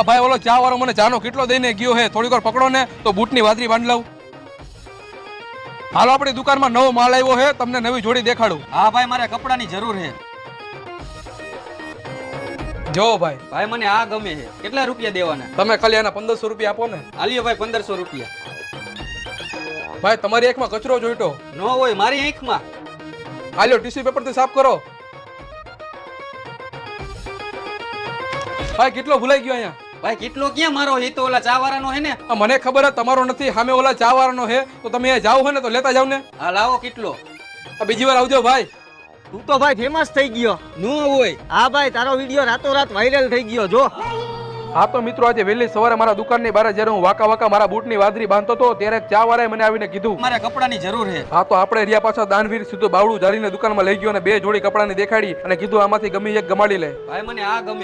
ભાઈ ઓલો ચા વાળો મને ચાનો કેટલો દઈને ગયો હે, થોડીક વાર પકડો ને તો બૂટની વાદરી બાંધ લઉં. હાલો આપણી દુકાનમાં નવો માલ આવ્યો છે, તમને નવી જોડી દેખાડું. હા ભાઈ મારે કપડાની જરૂર છે. જો ભાઈ ભાઈ મને આ ગમે છે. કેટલા રૂપિયા દેવાના? તમે ખાલી એના 1500 રૂપિયા આપો ને. આલિયો ભાઈ 1500 રૂપિયા. ભાઈ તમારી આંખમાં કચરો જોઈતો ન હોય મારી આંખમાં. હાલ્યો ટીશ્યુ પેપર થી સાફ કરો. ભાઈ કેટલો ભૂલાઈ ગયો અહીંયા? ભાઈ કેટલો ક્યાં મારો હે? તો ઓલા ચા વાળાનો હે ને. મને ખબર હે તમારો નથી, સામે ઓલા ચા વાળાનો હે, તો તમે અહીંયા જાવ હે ને તો લેતા જાવ ને. હા લાવો કેટલો. બીજી વાર આવજો ભાઈ. તું તો ભાઈ ફેમસ થઈ ગયો. ન હોય. હા ભાઈ તારો વિડિયો રાતોરાત વાયરલ થઈ ગયો જો. હા તો મિત્રો આજે વહેલી સવારે મારા દુકાનની બહાર જ્યારે હું વાકા મારા બૂટની વાદરી બાંધતો હતો ત્યારે ચા વાળાએ મને આવીને કીધું મારે કપડાની જરૂર છે. હા તો આપણે રહ્યા પાછા દાનવીર સીધું બાવડું જાળીને દુકાનમાં લઈ ગયો અને 2 જોડી કપડાની દેખાડી અને કીધું આમાંથી ગમે એક ગમાડી લે. ભાઈ મને આ ગમે.